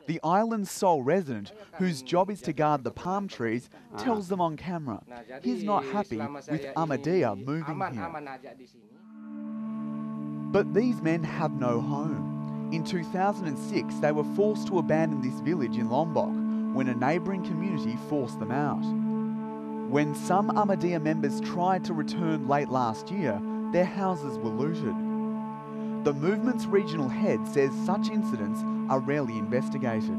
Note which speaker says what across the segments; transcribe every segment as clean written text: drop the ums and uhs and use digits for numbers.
Speaker 1: The island's sole resident, whose job is to guard the palm trees, tells them on camera he's not happy with Ahmadiyya moving here. But these men have no home. In 2006, they were forced to abandon this village in Lombok when a neighbouring community forced them out. When some Ahmadiyya members tried to return late last year, their houses were looted. The movement's regional head says such incidents are rarely investigated.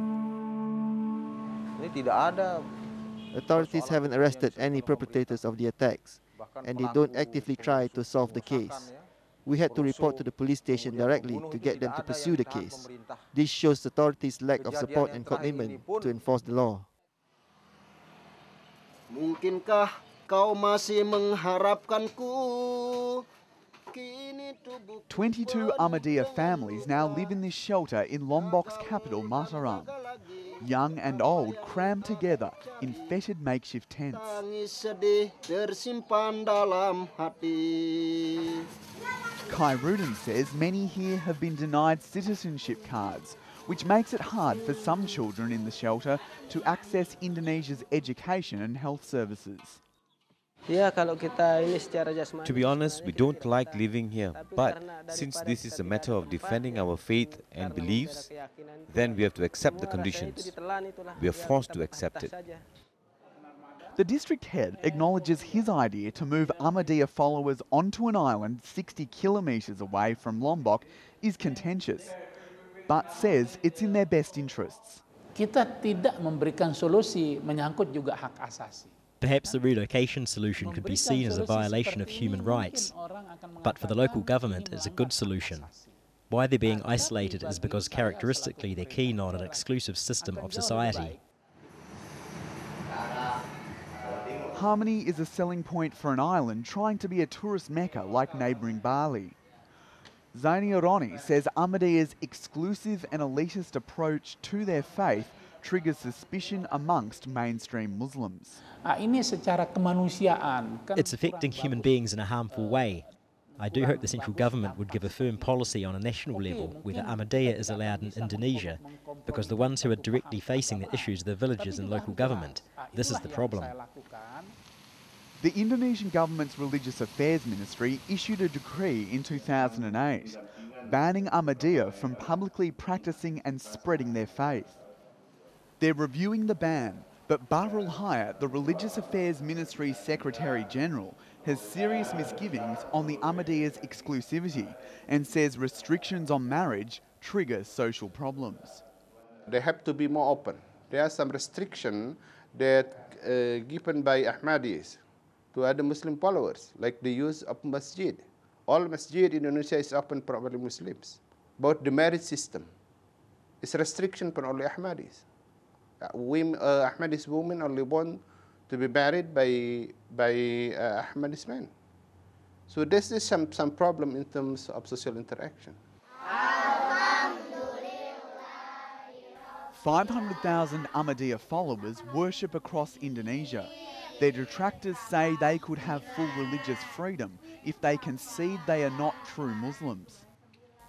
Speaker 2: Authorities haven't arrested any perpetrators of the attacks, and they don't actively try to solve the case. We had to report to the police station directly to get them to pursue the case. This shows authorities' lack of support and commitment to enforce the law.
Speaker 3: Mungkinkah kau masih mengharapkanku?
Speaker 1: 22 Ahmadiyya families now live in this shelter in Lombok's capital, Mataram. Young and old crammed together in fetid makeshift tents. Kai Rudin says many here have been denied citizenship cards, which makes it hard for some children in the shelter to access Indonesia's education and health services.
Speaker 4: To be honest, we don't like living here, but since this is a matter of defending our faith and beliefs, then we have to accept the conditions. We are forced to accept it.
Speaker 1: The district head acknowledges his idea to move Ahmadiyya followers onto an island 60 kilometres away from Lombok is contentious, but says it's in their best interests.
Speaker 5: Kita tidak memberikan solusi menyangkut juga hak asasi.
Speaker 6: Perhaps the relocation solution could be seen as a violation of human rights, but for the local government it's a good solution. Why they're being isolated is because characteristically they're keen on an exclusive system of society.
Speaker 1: Harmony is a selling point for an island trying to be a tourist mecca like neighbouring Bali. Zainia Roni says Ahmadiyya's exclusive and elitist approach to their faith triggers suspicion amongst mainstream Muslims.
Speaker 6: It's affecting human beings in a harmful way. I do hope the central government would give a firm policy on a national level whether Ahmadiyya is allowed in Indonesia, because the ones who are directly facing the issues are the villagers and local government. This is the problem.
Speaker 1: The Indonesian government's Religious Affairs Ministry issued a decree in 2008 banning Ahmadiyya from publicly practicing and spreading their faith. They're reviewing the ban, but Bahrul Hayat, the Religious Affairs Ministry's Secretary-General, has serious misgivings on the Ahmadiyya's exclusivity and says restrictions on marriage trigger social problems.
Speaker 7: They have to be more open. There are some restrictions that given by Ahmadiyyas to other Muslim followers, like the use of masjid. All masjid in Indonesia is open for only Muslims. But the marriage system is a restriction for only Ahmadis. Ahmadis women only want to be married by Ahmadis men. So this is some problem in terms of social interaction.
Speaker 1: 500,000 Ahmadiyya followers worship across Indonesia. Their detractors say they could have full religious freedom if they concede they are not true Muslims.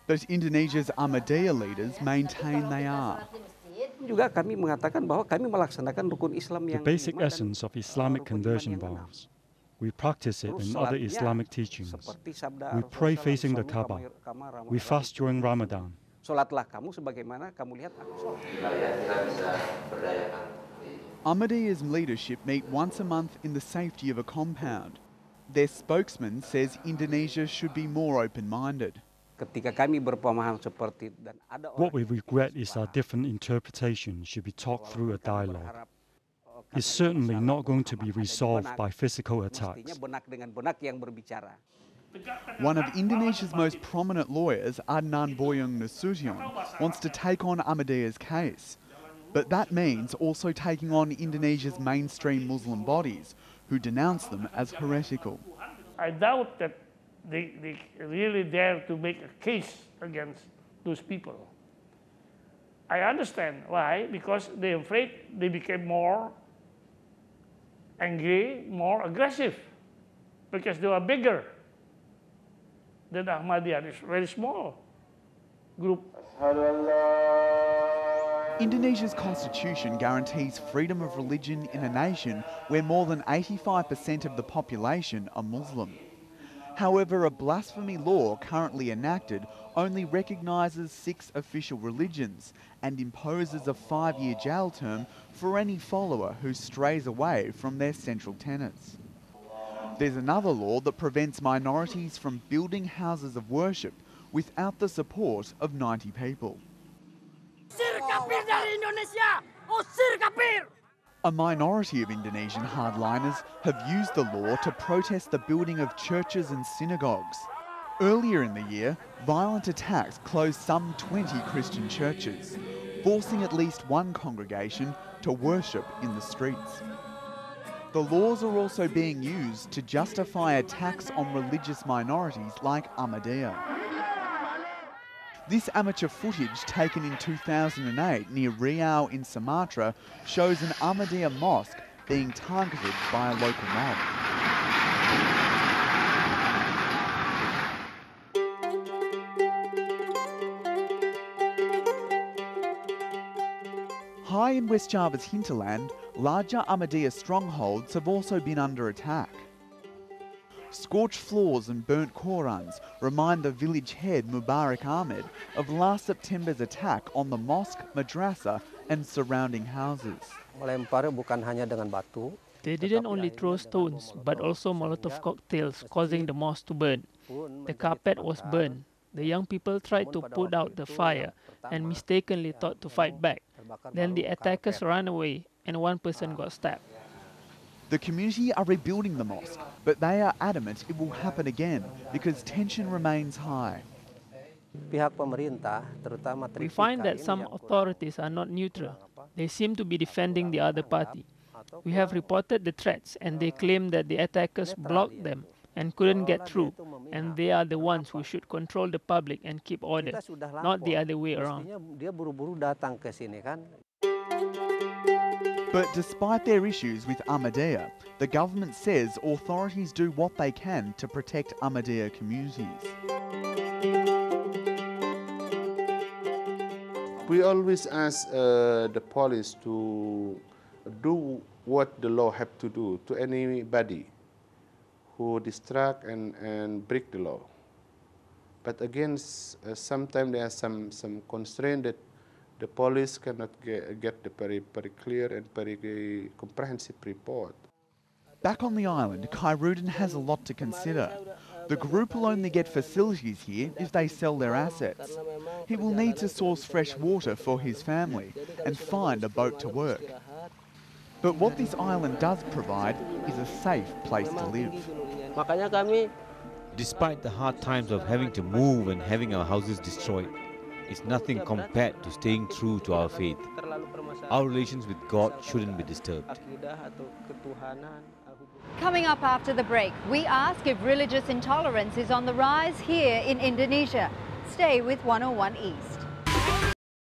Speaker 1: But Indonesia's Ahmadiyya leaders maintain they are.
Speaker 8: The basic essence of Islamic conversion vows. We practice it in other Islamic teachings. We pray facing the Kaaba. We fast during Ramadan.
Speaker 1: Ahmadiyya's leadership meet once a month in the safety of a compound. Their spokesman says Indonesia should be more open-minded.
Speaker 8: What we regret is our different interpretations should be talked through a dialogue. It's certainly not going to be resolved by physical attacks.
Speaker 1: One of Indonesia's most prominent lawyers, Adnan Boyong Nasution, wants to take on Ahmadiyya's case. But that means also taking on Indonesia's mainstream Muslim bodies, who denounce them as heretical.
Speaker 9: I doubt that they really dare to make a case against those people. I understand why, because they're afraid they became more angry, more aggressive, because they were bigger than Ahmadiyya. It's very small. group.
Speaker 1: Indonesia's constitution guarantees freedom of religion in a nation where more than 85% of the population are Muslim. However, a blasphemy law currently enacted only recognises 6 official religions and imposes a 5-year jail term for any follower who strays away from their central tenets. There's another law that prevents minorities from building houses of worship without the support of 90 people. A minority of Indonesian hardliners have used the law to protest the building of churches and synagogues. Earlier in the year, violent attacks closed some 20 Christian churches, forcing at least one congregation to worship in the streets. The laws are also being used to justify attacks on religious minorities like Ahmadiyya. This amateur footage taken in 2008 near Riau in Sumatra shows an Ahmadiyya mosque being targeted by a local mob. High in West Java's hinterland, larger Ahmadiyya strongholds have also been under attack. Scorched floors and burnt Korans remind the village head Mubarak Ahmed of last September's attack on the mosque, madrasa and surrounding houses.
Speaker 10: They didn't only throw stones, but also Molotov cocktails, causing the mosque to burn. The carpet was burned. The young people tried to put out the fire and mistakenly thought to fight back. Then the attackers ran away and one person got stabbed.
Speaker 1: The community are rebuilding the mosque, but they are adamant it will happen again because tension remains high.
Speaker 10: We find that some authorities are not neutral. They seem to be defending the other party. We have reported the threats and they claim that the attackers blocked them and couldn't get through, and they are the ones who should control the public and keep order, not the other way around.
Speaker 1: But despite their issues with Ahmadiyya, the government says authorities do what they can to protect Ahmadiyya communities.
Speaker 7: We always ask the police to do what the law have to do to anybody who distract and break the law. But again, sometimes there are some constraint that the police cannot get the very clear and very comprehensive report.
Speaker 1: Back on the island, Khairuddin has a lot to consider. The group will only get facilities here if they sell their assets. He will need to source fresh water for his family and find a boat to work. But what this island does provide is a safe place to live.
Speaker 4: Despite the hard times of having to move and having our houses destroyed, it's nothing compared to staying true to our faith. Our relations with God shouldn't be disturbed.
Speaker 11: Coming up after the break, we ask if religious intolerance is on the rise here in Indonesia. Stay with 101 East.